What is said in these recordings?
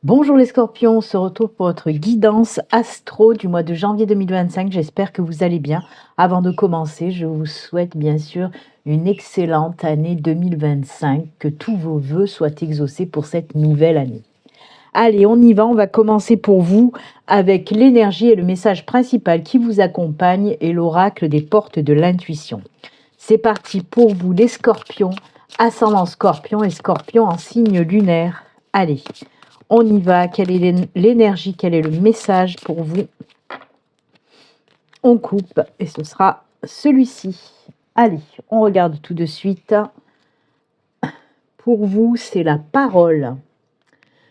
Bonjour les scorpions, on se retrouve pour votre guidance astro du mois de janvier 2025. J'espère que vous allez bien. Avant de commencer, je vous souhaite bien sûr une excellente année 2025, que tous vos vœux soient exaucés pour cette nouvelle année. Allez, on y va, on va commencer pour vous avec l'énergie et le message principal qui vous accompagne et l'oracle des portes de l'intuition. C'est parti pour vous les scorpions, ascendant scorpion et scorpion en signe lunaire. Allez, on y va. Quelle est l'énergie? Quel est le message pour vous? On coupe et ce sera celui-ci. Allez, on regarde tout de suite. Pour vous, c'est la parole.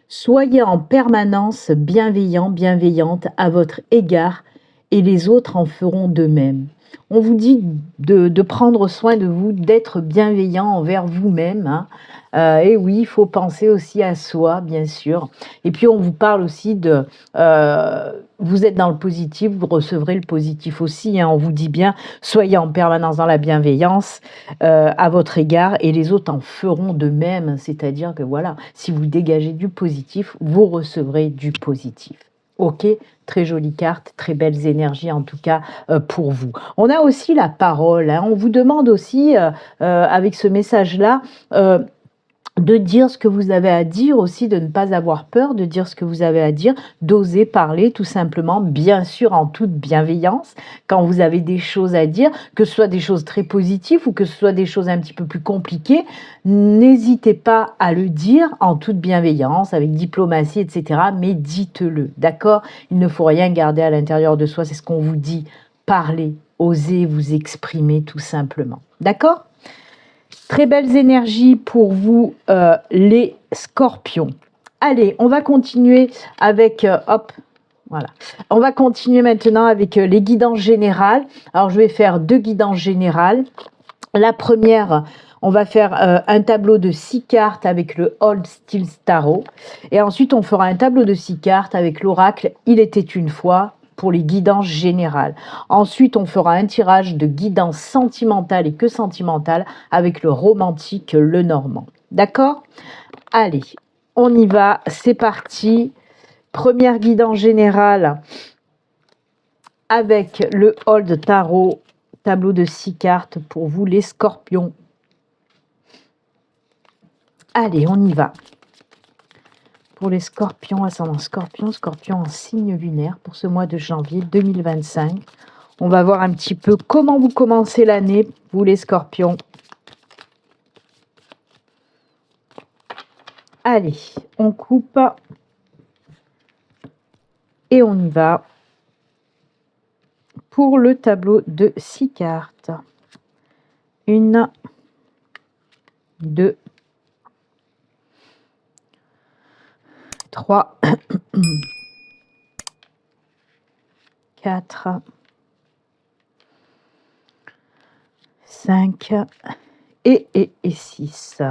Soyez en permanence bienveillant, bienveillante à votre égard et les autres en feront de même. On vous dit de prendre soin de vous, d'être bienveillant envers vous-même. Et oui, il faut penser aussi à soi, bien sûr. Et puis, on vous parle aussi de... vous êtes dans le positif, vous recevrez le positif aussi. On vous dit bien, soyez en permanence dans la bienveillance à votre égard et les autres en feront de même. C'est-à-dire que voilà, si vous dégagez du positif, vous recevrez du positif. Ok, très jolie carte, très belles énergies en tout cas pour vous. On a aussi la parole. On vous demande aussi, avec ce message-là, de dire ce que vous avez à dire aussi, de ne pas avoir peur de dire ce que vous avez à dire, d'oser parler tout simplement, bien sûr en toute bienveillance, quand vous avez des choses à dire, que ce soit des choses très positives ou que ce soit des choses un petit peu plus compliquées, n'hésitez pas à le dire en toute bienveillance, avec diplomatie, etc. Mais dites-le, d'accord? Il ne faut rien garder à l'intérieur de soi, c'est ce qu'on vous dit, parlez, osez vous exprimer tout simplement, d'accord? Très belles énergies pour vous, les scorpions. Allez, on va continuer avec... hop, voilà. On va continuer maintenant avec les guidances générales. Alors, je vais faire 2 guidances générales. La première, on va faire un tableau de 6 cartes avec le Old Steel Tarot. Et ensuite, on fera un tableau de 6 cartes avec l'oracle « Il était une fois » pour les guidances générales. Ensuite, on fera un tirage de guidance sentimentale et que sentimentale avec le romantique Le Normand. D'accord? Allez, on y va, c'est parti. Première guidance générale avec le Old Tarot, tableau de 6 cartes pour vous les scorpions. Allez, on y va. Pour les scorpions, ascendant scorpion, scorpion en signe lunaire pour ce mois de janvier 2025. On va voir un petit peu comment vous commencez l'année, vous les scorpions. Allez, on coupe et on y va pour le tableau de 6 cartes. 1, 2, 3, 4, 5 et 6.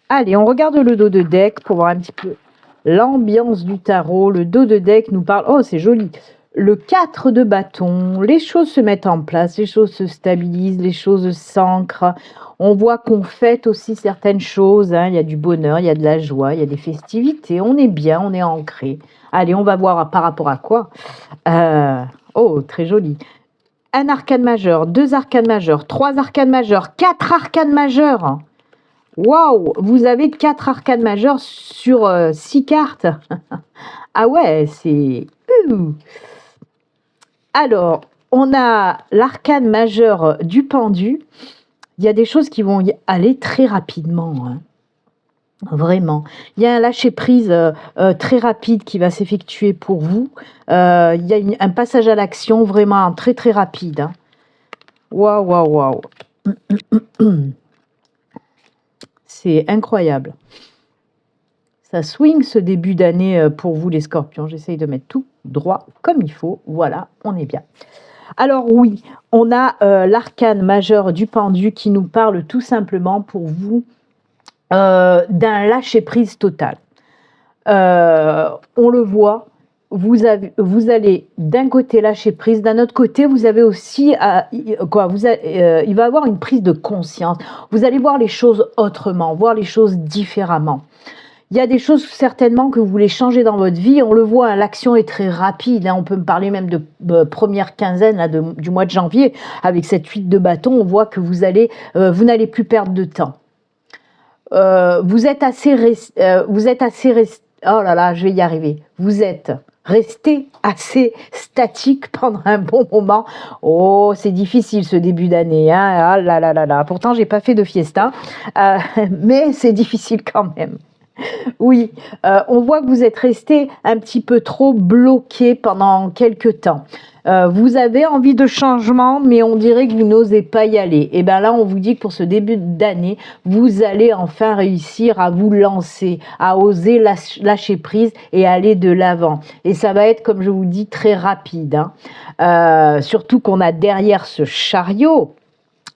Allez, on regarde le dos de deck pour voir un petit peu l'ambiance du tarot. Le dos de deck nous parle... Oh, c'est joli. Le 4 de bâton. Les choses se mettent en place, les choses se stabilisent, les choses s'ancrent. On voit qu'on fête aussi certaines choses. Il y a du bonheur, il y a de la joie, il y a des festivités. On est bien, on est ancré. Allez, on va voir par rapport à quoi. Oh, très joli. Un arcane majeur, 2 arcanes majeurs, 3 arcanes majeurs, 4 arcanes majeurs. Waouh, vous avez 4 arcanes majeurs sur 6 cartes. Ah ouais, c'est... Alors, on a l'arcane majeur du pendu. Il y a des choses qui vont y aller très rapidement. Vraiment. Il y a un lâcher-prise très rapide qui va s'effectuer pour vous. Il y a un passage à l'action vraiment très très rapide. Waouh, waouh, waouh. C'est incroyable. Ça swing ce début d'année pour vous les scorpions. J'essaye de mettre tout droit comme il faut. Voilà, on est bien. Alors oui, on a l'arcane majeur du pendu qui nous parle tout simplement pour vous d'un lâcher-prise total. On le voit, vous allez d'un côté lâcher prise, d'un autre côté, vous avez aussi, il va y avoir une prise de conscience. Vous allez voir les choses autrement, voir les choses différemment. Il y a des choses certainement que vous voulez changer dans votre vie. On le voit, hein, l'action est très rapide. Hein. On peut me parler même de première quinzaine là, du mois de janvier. Avec cette 8 de bâton, on voit que vous n'allez plus perdre de temps. Vous êtes assez oh là là, je vais y arriver. Vous êtes resté assez statique pendant un bon moment. Oh, c'est difficile ce début d'année. Hein. Ah là là là là. Pourtant, j'ai pas fait de fiesta, mais c'est difficile quand même. Oui, on voit que vous êtes resté un petit peu trop bloqué pendant quelques temps. Vous avez envie de changement, mais on dirait que vous n'osez pas y aller. Et bien là, on vous dit que pour ce début d'année, vous allez enfin réussir à vous lancer, à oser lâcher prise et aller de l'avant. Et ça va être, comme je vous dis, très rapide. Hein. Surtout qu'on a derrière ce chariot.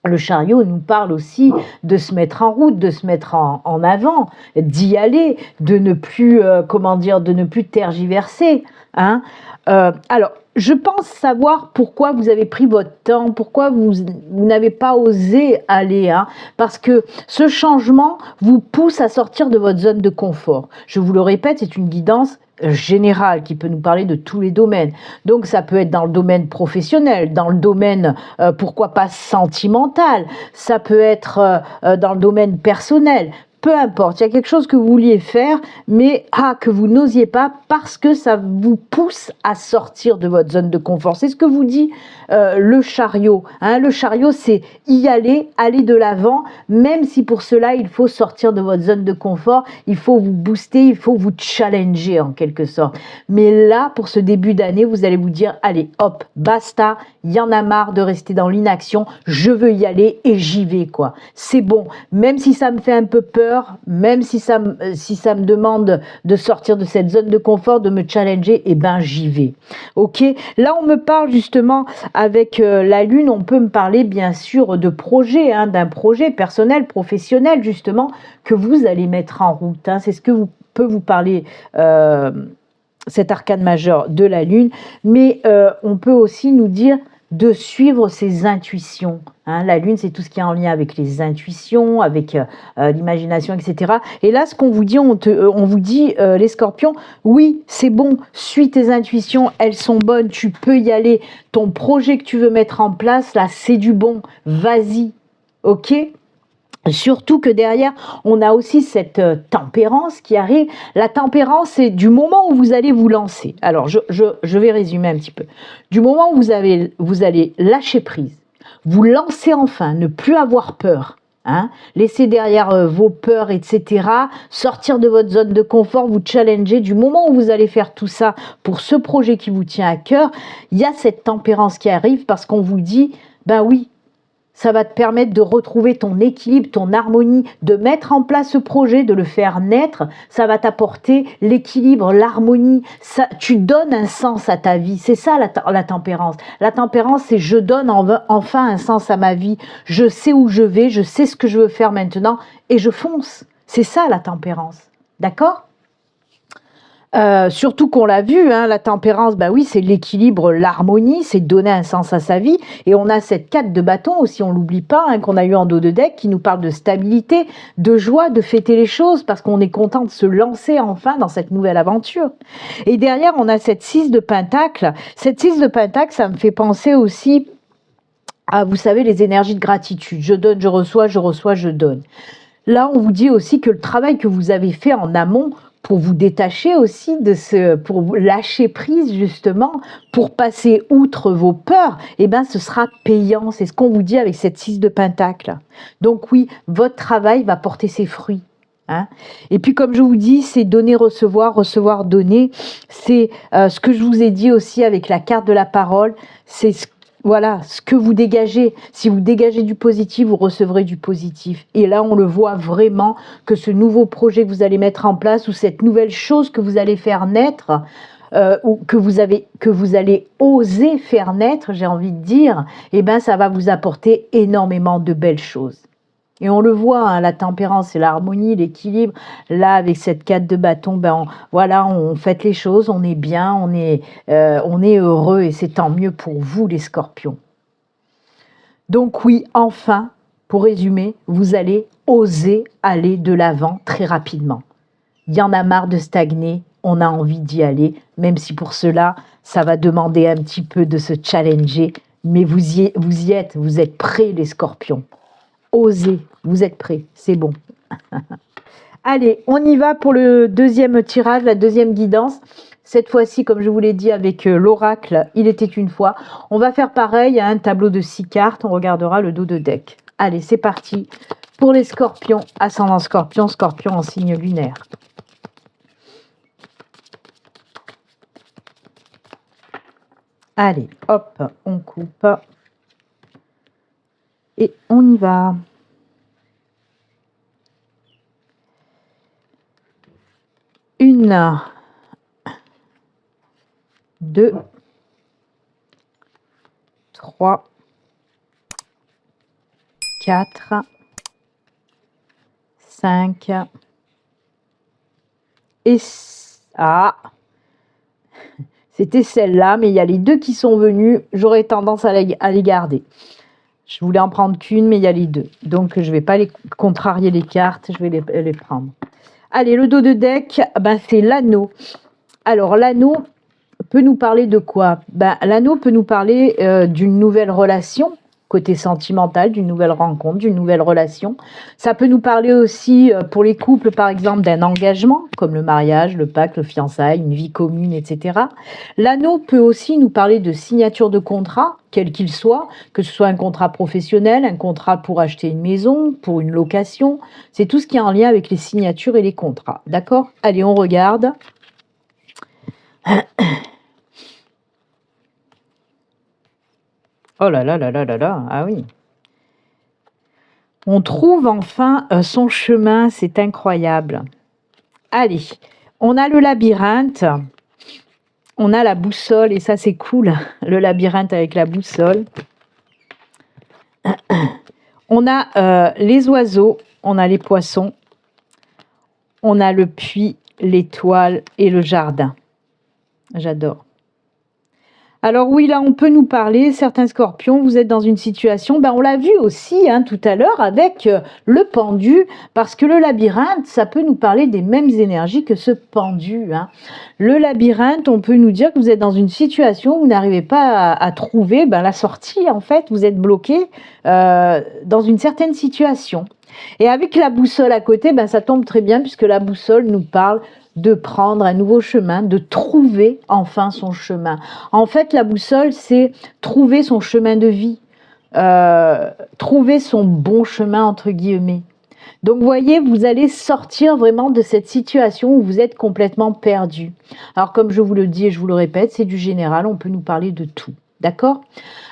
Le chariot nous parle aussi de se mettre en route, de se mettre en avant, d'y aller, de ne plus, de ne plus tergiverser. Hein. Alors, je pense savoir pourquoi vous avez pris votre temps, pourquoi vous n'avez pas osé aller. Hein, parce que ce changement vous pousse à sortir de votre zone de confort. Je vous le répète, c'est une guidance général qui peut nous parler de tous les domaines. Donc ça peut être dans le domaine professionnel, dans le domaine pourquoi pas sentimental, ça peut être dans le domaine personnel. Peu importe, il y a quelque chose que vous vouliez faire, mais que vous n'osiez pas parce que ça vous pousse à sortir de votre zone de confort. C'est ce que vous dit le chariot. Hein. Le chariot, c'est y aller, aller de l'avant, même si pour cela, il faut sortir de votre zone de confort, il faut vous booster, il faut vous challenger en quelque sorte. Mais là, pour ce début d'année, vous allez vous dire, allez, hop, basta, il y en a marre de rester dans l'inaction, je veux y aller et j'y vais, quoi. C'est bon, même si ça me fait un peu peur, même si ça me demande de sortir de cette zone de confort, de me challenger, eh ben j'y vais. Ok. Là, on me parle justement avec la Lune, on peut me parler bien sûr de projet, hein, d'un projet personnel, professionnel justement que vous allez mettre en route. Hein. C'est ce que peut vous parler. Cet arcane majeur de la Lune, mais on peut aussi nous dire de suivre ses intuitions. Hein, la Lune, c'est tout ce qui est en lien avec les intuitions, avec l'imagination, etc. Et là, ce qu'on vous dit, on vous dit, les scorpions, oui, c'est bon, suis tes intuitions, elles sont bonnes, tu peux y aller. Ton projet que tu veux mettre en place, là, c'est du bon, vas-y, ok ? Surtout que derrière, on a aussi cette tempérance qui arrive. La tempérance, c'est du moment où vous allez vous lancer. Alors, je vais résumer un petit peu. Du moment où vous allez lâcher prise, vous lancer enfin, ne plus avoir peur, hein, laisser derrière vos peurs, etc., sortir de votre zone de confort, vous challenger. Du moment où vous allez faire tout ça pour ce projet qui vous tient à cœur, il y a cette tempérance qui arrive parce qu'on vous dit, ben oui, ça va te permettre de retrouver ton équilibre, ton harmonie, de mettre en place ce projet, de le faire naître. Ça va t'apporter l'équilibre, l'harmonie. Tu donnes un sens à ta vie. C'est ça la tempérance. La tempérance, c'est je donne enfin un sens à ma vie. Je sais où je vais, je sais ce que je veux faire maintenant et je fonce. C'est ça la tempérance. D'accord ? Surtout qu'on l'a vu, hein, la tempérance, bah oui, c'est l'équilibre, l'harmonie, c'est donner un sens à sa vie. Et on a cette 4 de bâton aussi, on l'oublie pas, hein, qu'on a eu en dos de deck, qui nous parle de stabilité, de joie, de fêter les choses, parce qu'on est content de se lancer enfin dans cette nouvelle aventure. Et derrière, on a cette 6 de pentacle. Cette 6 de pentacle, ça me fait penser aussi à, vous savez, les énergies de gratitude. Je donne, je reçois, je donne. Là, on vous dit aussi que le travail que vous avez fait en amont, pour vous détacher aussi pour vous lâcher prise justement, pour passer outre vos peurs, eh ben ce sera payant. C'est ce qu'on vous dit avec cette 6 de pentacle. Donc oui, votre travail va porter ses fruits. Hein. Et puis comme je vous dis, c'est donner, recevoir, recevoir, donner. C'est ce que je vous ai dit aussi avec la carte de la parole. C'est voilà, ce que vous dégagez. Si vous dégagez du positif, vous recevrez du positif. Et là, on le voit vraiment que ce nouveau projet que vous allez mettre en place ou cette nouvelle chose que vous allez faire naître, ou que vous allez oser faire naître, j'ai envie de dire, eh ben, ça va vous apporter énormément de belles choses. Et on le voit, hein, la tempérance et l'harmonie, l'équilibre. Là, avec cette 4 de bâton, on fait les choses, on est bien, on est heureux et c'est tant mieux pour vous, les scorpions. Donc oui, enfin, pour résumer, vous allez oser aller de l'avant très rapidement. il y en a marre de stagner, on a envie d'y aller, même si pour cela, ça va demander un petit peu de se challenger, mais vous y êtes, vous êtes prêts les scorpions. Osez, vous êtes prêts, c'est bon. Allez, on y va pour le deuxième tirage, la deuxième guidance. Cette fois-ci, comme je vous l'ai dit avec l'oracle, il était une fois. On va faire pareil à un tableau de 6 cartes. On regardera le dos de deck. Allez, c'est parti pour les scorpions, ascendant scorpion, scorpion en signe lunaire. Allez, hop, on coupe. Et on y va. Une, 2, 3, 4, 5 et... Ah, c'était celle-là, mais il y a les deux qui sont venus. J'aurais tendance à les garder. Je voulais en prendre qu'une, mais il y a les deux. Donc, je ne vais pas les contrarier les cartes, je vais les prendre. Allez, le dos de deck, ben, c'est l'anneau. Alors, l'anneau peut nous parler de quoi? Ben, l'anneau peut nous parler d'une nouvelle relation, côté sentimental, d'une nouvelle rencontre, d'une nouvelle relation. Ça peut nous parler aussi, pour les couples, par exemple, d'un engagement, comme le mariage, le pacte, le fiançailles, une vie commune, etc. L'anneau peut aussi nous parler de signature de contrat, quel qu'il soit, que ce soit un contrat professionnel, un contrat pour acheter une maison, pour une location. C'est tout ce qui est en lien avec les signatures et les contrats. D'accord? Allez, on regarde. Oh là là là là là là, ah oui. On trouve enfin son chemin, c'est incroyable. Allez, on a le labyrinthe, on a la boussole, et ça c'est cool, le labyrinthe avec la boussole. On a les oiseaux, on a les poissons, on a le puits, l'étoile et le jardin. J'adore. Alors oui, là, on peut nous parler, certains scorpions, vous êtes dans une situation, ben, on l'a vu aussi tout à l'heure avec le pendu, parce que le labyrinthe, ça peut nous parler des mêmes énergies que ce pendu. Le labyrinthe, on peut nous dire que vous êtes dans une situation où vous n'arrivez pas à trouver la sortie, en fait, vous êtes bloqué dans une certaine situation. Et avec la boussole à côté, ça tombe très bien, puisque la boussole nous parle de prendre un nouveau chemin, de trouver enfin son chemin. En fait, la boussole, c'est trouver son chemin de vie, trouver son bon chemin, entre guillemets. Donc, vous voyez, vous allez sortir vraiment de cette situation où vous êtes complètement perdu. Alors, comme je vous le dis et je vous le répète, c'est du général, on peut nous parler de tout. D'accord?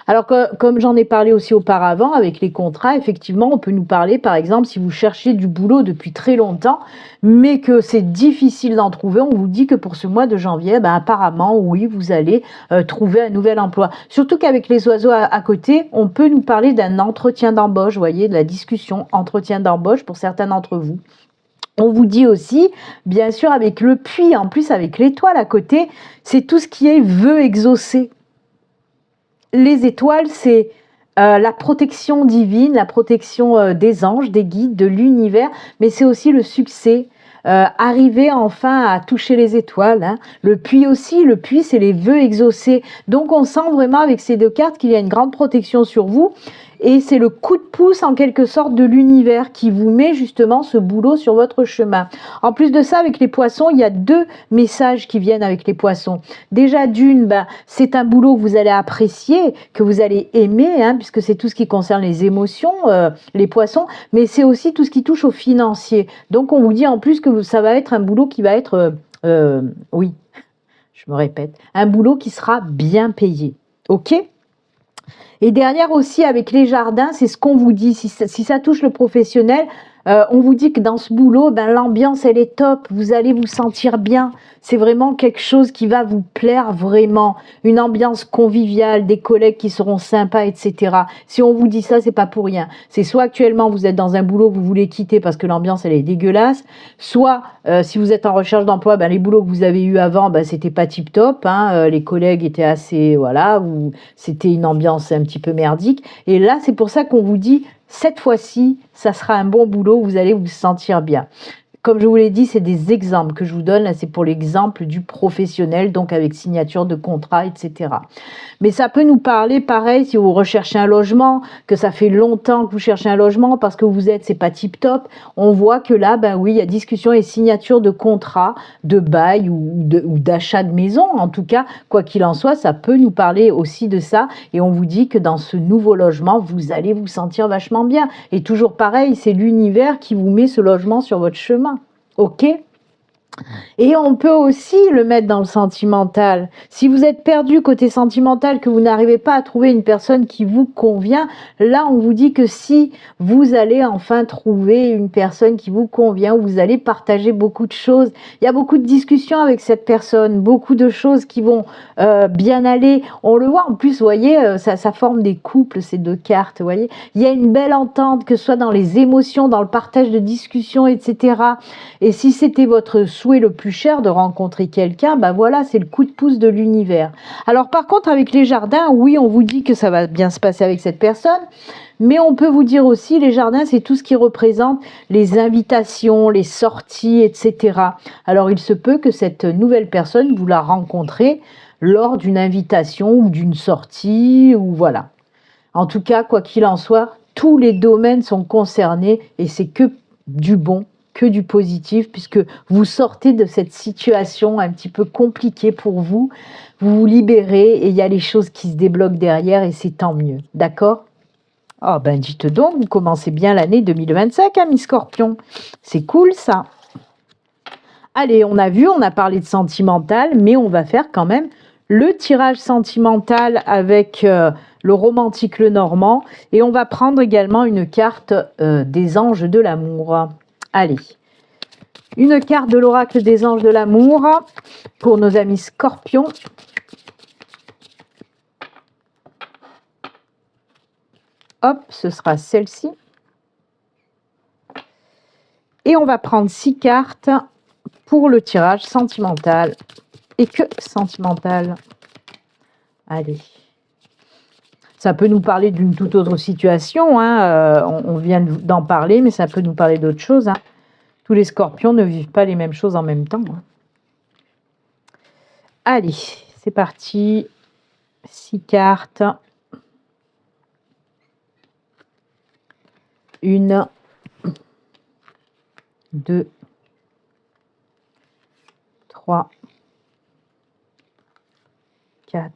Alors, comme j'en ai parlé aussi auparavant avec les contrats, effectivement, on peut nous parler, par exemple, si vous cherchez du boulot depuis très longtemps, mais que c'est difficile d'en trouver, on vous dit que pour ce mois de janvier, apparemment, oui, vous allez trouver un nouvel emploi. Surtout qu'avec les oiseaux à côté, on peut nous parler d'un entretien d'embauche, vous voyez, de la discussion, entretien d'embauche pour certains d'entre vous. On vous dit aussi, bien sûr, avec le puits, en plus avec l'étoile à côté, c'est tout ce qui est vœux exaucés. Les étoiles, c'est la protection divine, la protection des anges, des guides, de l'univers, mais c'est aussi le succès, arriver enfin à toucher les étoiles. Le puits aussi, le puits, c'est les vœux exaucés. Donc on sent vraiment avec ces deux cartes qu'il y a une grande protection sur vous. Et c'est le coup de pouce en quelque sorte de l'univers qui vous met justement ce boulot sur votre chemin. En plus de ça, avec les poissons, il y a deux messages qui viennent avec les poissons. Déjà d'une, c'est un boulot que vous allez apprécier, que vous allez aimer, puisque c'est tout ce qui concerne les émotions, les poissons, mais c'est aussi tout ce qui touche au financier. Donc on vous dit en plus que ça va être un boulot qui va être, oui, je me répète, un boulot qui sera bien payé. Ok ? Et derrière aussi, avec les jardins, c'est ce qu'on vous dit. Si ça touche le professionnel, on vous dit que dans ce boulot, l'ambiance, elle est top. Vous allez vous sentir bien. C'est vraiment quelque chose qui va vous plaire vraiment. Une ambiance conviviale, des collègues qui seront sympas, etc. Si on vous dit ça, c'est pas pour rien. C'est soit actuellement, vous êtes dans un boulot que vous voulez quitter parce que l'ambiance, elle est dégueulasse. Soit, si vous êtes en recherche d'emploi, les boulots que vous avez eus avant, c'était pas tip-top. Les collègues étaient assez, voilà, c'était une ambiance un petit peu merdique. Et là, c'est pour ça qu'on vous dit, cette fois-ci, ça sera un bon boulot, vous allez vous sentir bien. comme je vous l'ai dit, c'est des exemples que je vous donne. Là, c'est pour l'exemple du professionnel, donc avec signature de contrat, etc. Mais ça peut nous parler, pareil, si vous recherchez un logement, que ça fait longtemps que vous cherchez un logement parce que vous êtes, c'est pas tip top. On voit que là, ben oui, il y a discussion et signature de contrat, de bail ou d'achat de maison. En tout cas, quoi qu'il en soit, ça peut nous parler aussi de ça. Et on vous dit que dans ce nouveau logement, vous allez vous sentir vachement bien. Et toujours pareil, c'est l'univers qui vous met ce logement sur votre chemin. Ok ? Et on peut aussi le mettre dans le sentimental. Si vous êtes perdu côté sentimental, que vous n'arrivez pas à trouver une personne qui vous convient, là on vous dit que si vous allez enfin trouver une personne qui vous convient, vous allez partager beaucoup de choses, il y a beaucoup de discussions avec cette personne, beaucoup de choses qui vont bien aller. On le voit en plus, vous voyez, ça forme des couples, ces deux cartes, vous voyez. Il y a une belle entente, que ce soit dans les émotions, dans le partage de discussions, etc. Et si c'était votre souhait le plus cher de rencontrer quelqu'un, ben voilà, c'est le coup de pouce de l'univers. Alors par contre, avec les jardins, oui, on vous dit que ça va bien se passer avec cette personne, mais on peut vous dire aussi, les jardins, c'est tout ce qui représente les invitations, les sorties, etc. Alors il se peut que cette nouvelle personne, vous la rencontrez lors d'une invitation ou d'une sortie, ou voilà. En tout cas, quoi qu'il en soit, tous les domaines sont concernés et c'est que du bon, que du positif, puisque vous sortez de cette situation un petit peu compliquée pour vous, vous vous libérez et il y a les choses qui se débloquent derrière et c'est tant mieux, d'accord ? Oh ben dites donc, vous commencez bien l'année 2025, hein, Miss Scorpion, c'est cool ça. Allez, on a vu, on a parlé de sentimental, mais on va faire quand même le tirage sentimental avec le romantique le normand et on va prendre également une carte des anges de l'amour. Allez, une carte de l'oracle des anges de l'amour pour nos amis scorpions. Hop, ce sera celle-ci. Et on va prendre 6 cartes pour le tirage sentimental. Et que sentimental. Allez. Ça peut nous parler d'une toute autre situation, hein. On vient d'en parler, mais ça peut nous parler d'autre chose. Hein. Tous les scorpions ne vivent pas les mêmes choses en même temps. Hein. Allez, c'est parti. 6 cartes. 1, 2, 3, 4.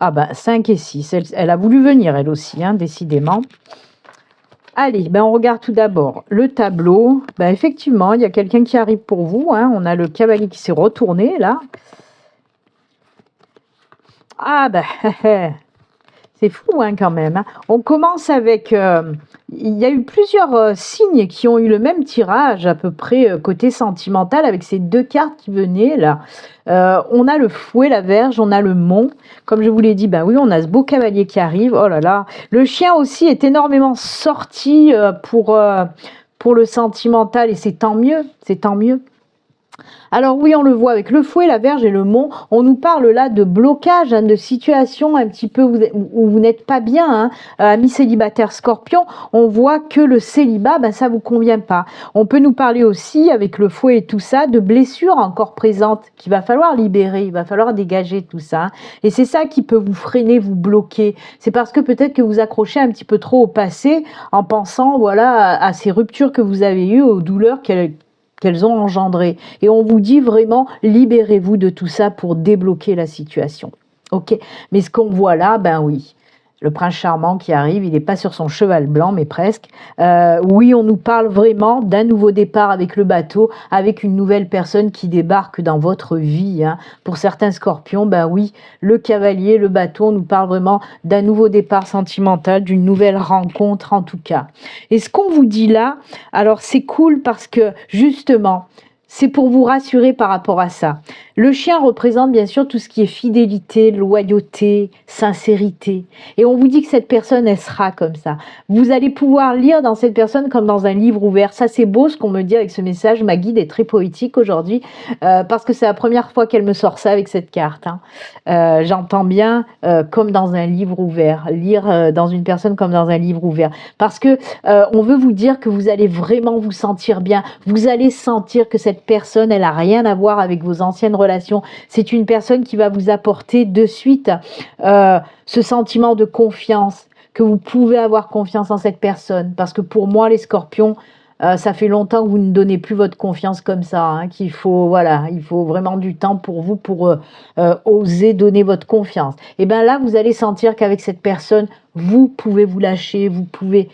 Ah ben 5 et 6. Elle a voulu venir elle aussi, hein, décidément. Allez, ben on regarde tout d'abord le tableau. Ben effectivement, il y a quelqu'un qui arrive pour vous. Hein. On a le cavalier qui s'est retourné là. Ah ben, c'est fou hein, quand même. Hein. On commence avec... il y a eu plusieurs signes qui ont eu le même tirage, à peu près côté sentimental, avec ces 2 cartes qui venaient là. On a le fouet, la verge, on a le mont. Comme je vous l'ai dit, ben oui, on a ce beau cavalier qui arrive. Oh là là. Le chien aussi est énormément sorti pour le sentimental et c'est tant mieux, c'est tant mieux. Alors oui, on le voit avec le fouet, la verge et le mont. On nous parle là de blocage, hein, de situation un petit peu où vous n'êtes pas bien. Hein. Amis célibataires scorpion, on voit que le célibat, ben, ça ne vous convient pas. On peut nous parler aussi, avec le fouet et tout ça, de blessures encore présentes qu'il va falloir libérer, il va falloir dégager tout ça. Hein. Et c'est ça qui peut vous freiner, vous bloquer. C'est parce que peut-être que vous accrochez un petit peu trop au passé en pensant voilà, à ces ruptures que vous avez eues, aux douleurs qu'elles ont engendré. Et on vous dit vraiment, libérez-vous de tout ça pour débloquer la situation. Ok. Mais ce qu'on voit là, ben oui, le prince charmant qui arrive, il n'est pas sur son cheval blanc, mais presque. Oui, on nous parle vraiment d'un nouveau départ avec le bateau, avec une nouvelle personne qui débarque dans votre vie. Hein. Pour certains scorpions, ben oui, le cavalier, le bateau, on nous parle vraiment d'un nouveau départ sentimental, d'une nouvelle rencontre en tout cas. Et ce qu'on vous dit là, alors c'est cool parce que justement, c'est pour vous rassurer par rapport à ça. Le chien représente bien sûr tout ce qui est fidélité, loyauté, sincérité. Et on vous dit que cette personne, elle sera comme ça. Vous allez pouvoir lire dans cette personne comme dans un livre ouvert. Ça, c'est beau ce qu'on me dit avec ce message. Ma guide est très poétique aujourd'hui parce que c'est la première fois qu'elle me sort ça avec cette carte. Hein. J'entends bien comme dans un livre ouvert. Lire dans une personne comme dans un livre ouvert. Parce que on veut vous dire que vous allez vraiment vous sentir bien. Vous allez sentir que cette personne, elle n'a rien à voir avec vos anciennes relation. C'est une personne qui va vous apporter de suite ce sentiment de confiance, que vous pouvez avoir confiance en cette personne. Parce que pour moi, les scorpions, ça fait longtemps que vous ne donnez plus votre confiance comme ça, hein, qu'il faut, voilà, il faut vraiment du temps pour vous pour oser donner votre confiance. Et bien là, vous allez sentir qu'avec cette personne, vous pouvez vous lâcher, vous pouvez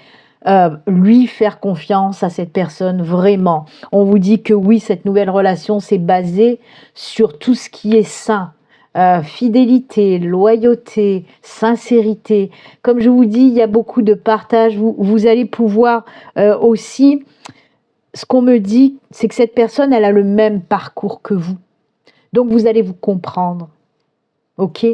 lui faire confiance à cette personne, vraiment. On vous dit que oui, cette nouvelle relation, c'est basé sur tout ce qui est sain. Fidélité, loyauté, sincérité. Comme je vous dis, il y a beaucoup de partage. Vous allez pouvoir aussi, ce qu'on me dit, c'est que cette personne, elle a le même parcours que vous. Donc, vous allez vous comprendre. Ok ?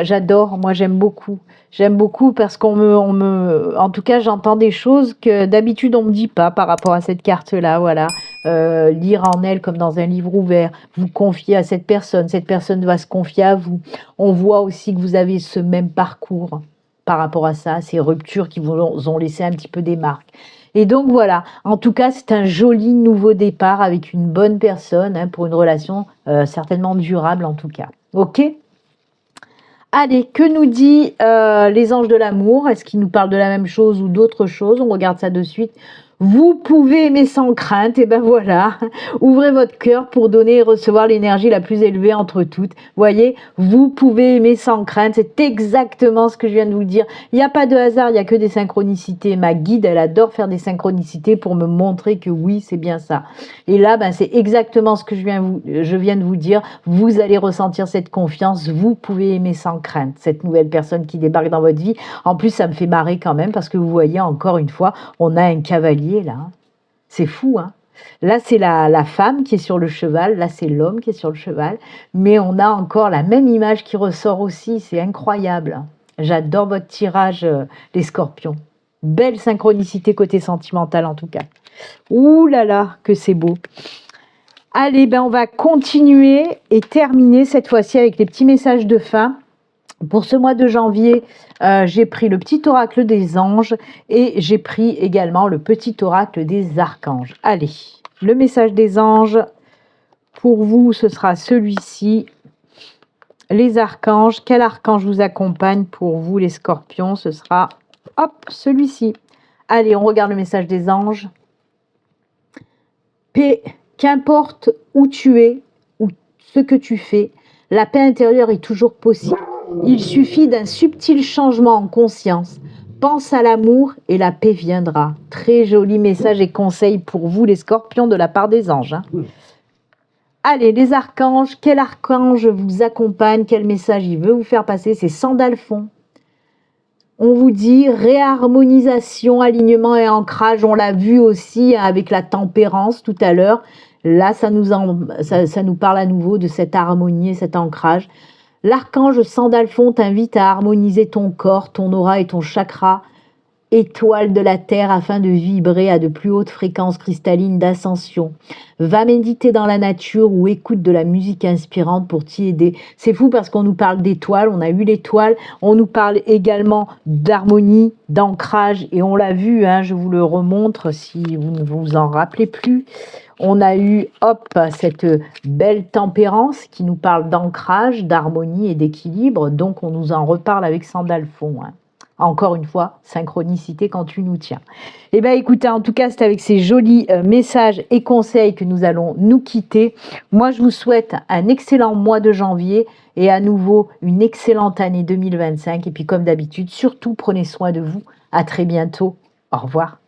J'adore, moi j'aime beaucoup. J'aime beaucoup parce en tout cas, j'entends des choses que d'habitude on me dit pas par rapport à cette carte-là, voilà. Lire en elle comme dans un livre ouvert, vous confier à cette personne va se confier à vous. On voit aussi que vous avez ce même parcours par rapport à ça, ces ruptures qui vous ont laissé un petit peu des marques. Et donc voilà, en tout cas, c'est un joli nouveau départ avec une bonne personne hein, pour une relation certainement durable en tout cas. Ok ? Allez, que nous dit les anges de l'amour? Est-ce qu'ils nous parlent de la même chose ou d'autre chose? On regarde ça de suite. Vous pouvez aimer sans crainte, et ben voilà, ouvrez votre cœur pour donner et recevoir l'énergie la plus élevée entre toutes. Voyez, vous pouvez aimer sans crainte, c'est exactement ce que je viens de vous dire. Il n'y a pas de hasard, il n'y a que des synchronicités. Ma guide, elle adore faire des synchronicités pour me montrer que oui, c'est bien ça. Et là, ben, c'est exactement ce que je viens de vous dire. Vous allez ressentir cette confiance, vous pouvez aimer sans crainte cette nouvelle personne qui débarque dans votre vie. En plus, ça me fait marrer quand même parce que vous voyez, encore une fois, on a un cavalier là, c'est fou, hein. Là, c'est la femme qui est sur le cheval, là, c'est l'homme qui est sur le cheval, mais on a encore la même image qui ressort aussi, c'est incroyable. J'adore votre tirage, les scorpions. Belle synchronicité côté sentimental en tout cas. Ouh là là, que c'est beau. Allez, ben on va continuer et terminer cette fois-ci avec les petits messages de fin. Pour ce mois de janvier, j'ai pris le petit oracle des anges et j'ai pris également le petit oracle des archanges. Allez, le message des anges, pour vous, ce sera celui-ci. Les archanges, quel archange vous accompagne pour vous, les scorpions? Ce sera, hop, celui-ci. Allez, on regarde le message des anges. Paix, qu'importe où tu es ou ce que tu fais, la paix intérieure est toujours possible. Il suffit d'un subtil changement en conscience. Pense à l'amour et la paix viendra. Très joli message et conseil pour vous, les scorpions, de la part des anges. Hein. Allez, les archanges, quel archange vous accompagne? Quel message il veut vous faire passer? C'est Sandalphon. On vous dit réharmonisation, alignement et ancrage. On l'a vu aussi avec la tempérance tout à l'heure. Là, ça nous parle à nouveau de cette harmonie et cet ancrage. L'archange Sandalphon t'invite à harmoniser ton corps, ton aura et ton chakra, étoile de la terre, afin de vibrer à de plus hautes fréquences cristallines d'ascension. Va méditer dans la nature ou écoute de la musique inspirante pour t'y aider. C'est fou parce qu'on nous parle d'étoiles, on a eu l'étoile, on nous parle également d'harmonie, d'ancrage, et on l'a vu, hein, je vous le remontre si vous ne vous en rappelez plus. On a eu, hop, cette belle tempérance qui nous parle d'ancrage, d'harmonie et d'équilibre. Donc, on nous en reparle avec Sandalphon. Hein. Encore une fois, synchronicité quand tu nous tiens. Eh bien, écoutez, en tout cas, c'est avec ces jolis messages et conseils que nous allons nous quitter. Moi, je vous souhaite un excellent mois de janvier et à nouveau une excellente année 2025. Et puis, comme d'habitude, surtout, prenez soin de vous. À très bientôt. Au revoir.